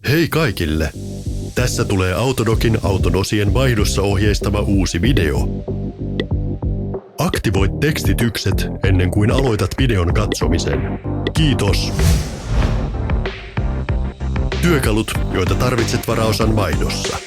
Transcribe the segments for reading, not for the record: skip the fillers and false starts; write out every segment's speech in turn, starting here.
Hei kaikille! Tässä tulee AUTODOCin auton osien vaihdossa ohjeistava uusi video. Aktivoi tekstitykset ennen kuin aloitat videon katsomisen. Kiitos! Työkalut, joita tarvitset varaosan vaihdossa.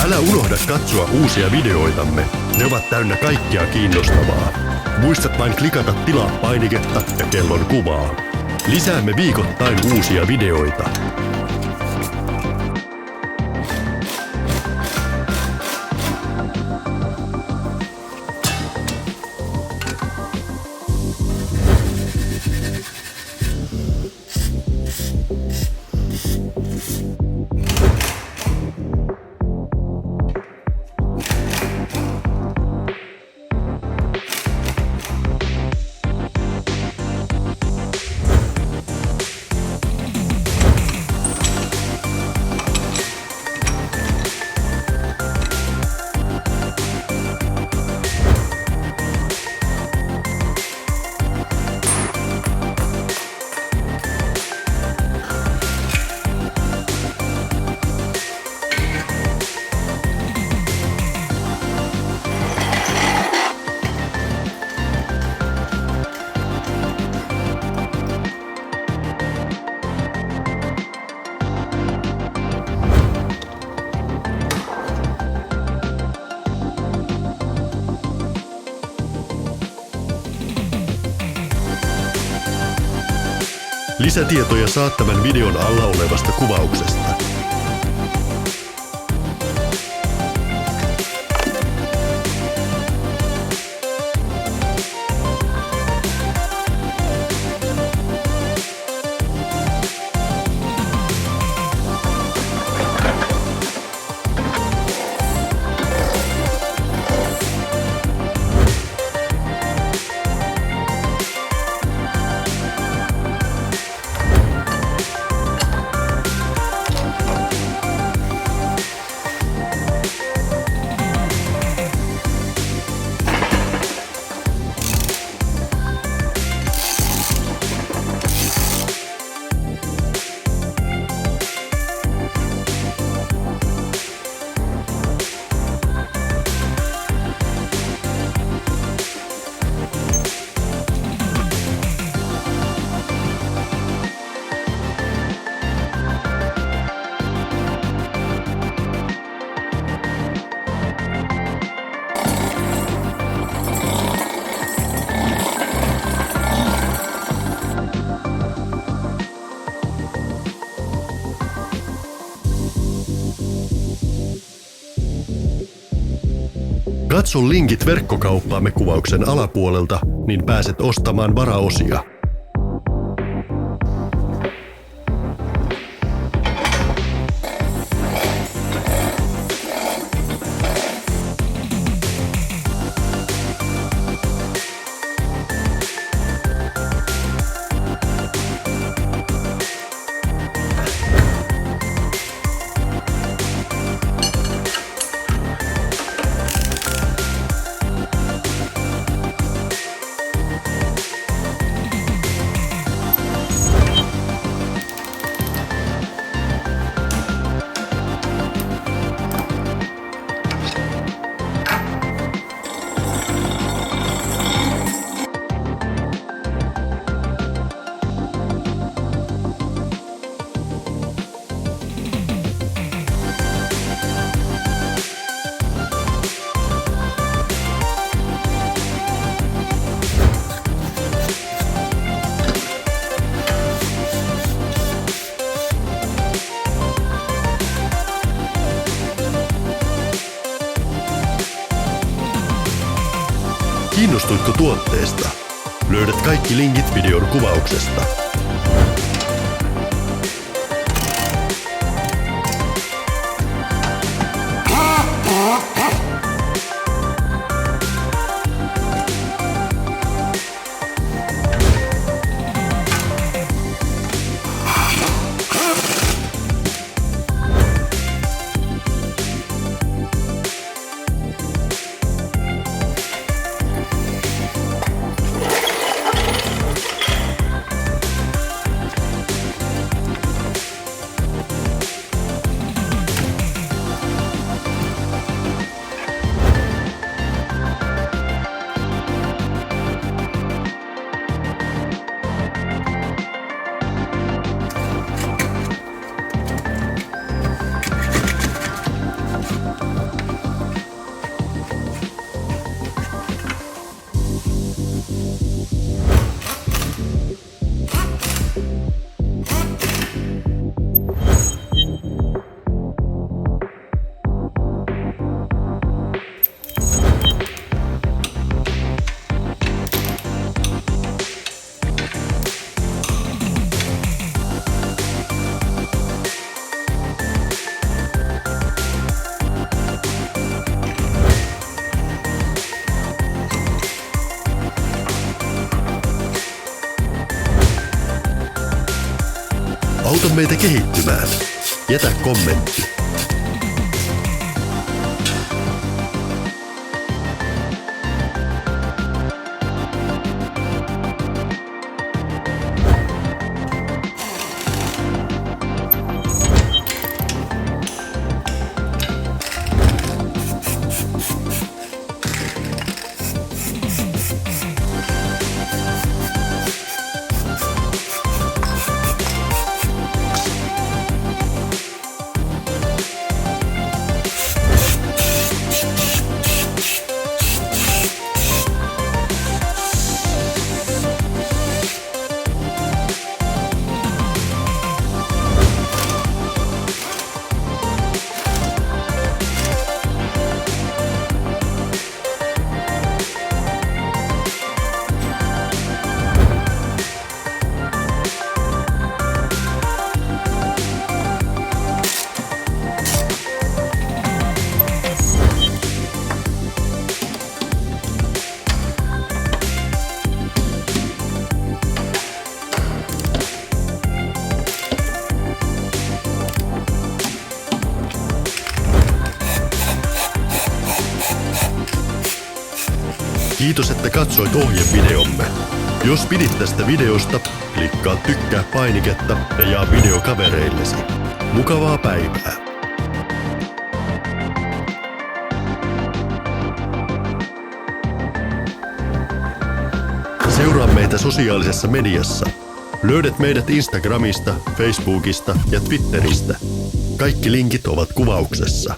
Älä unohda katsoa uusia videoitamme. Ne ovat täynnä kaikkea kiinnostavaa. Muistat vain klikata tilaa painiketta ja kellon kuvaa. Lisäämme viikoittain uusia videoita. Lisätietoja saat tämän videon alla olevasta kuvauksesta. Katso linkit verkkokauppaamme kuvauksen alapuolelta, niin pääset ostamaan varaosia. Kiinnostuitko tuotteesta? Löydät kaikki linkit videon kuvauksesta. Auta meitä kehittymään. Jätä kommentti. Kiitos, että katsoit ohjevideomme. Jos pidit tästä videosta, klikkaa tykkää painiketta ja jaa video kavereillesi. Mukavaa päivää! Seuraa meitä sosiaalisessa mediassa. Löydät meidät Instagramista, Facebookista ja Twitteristä. Kaikki linkit ovat kuvauksessa.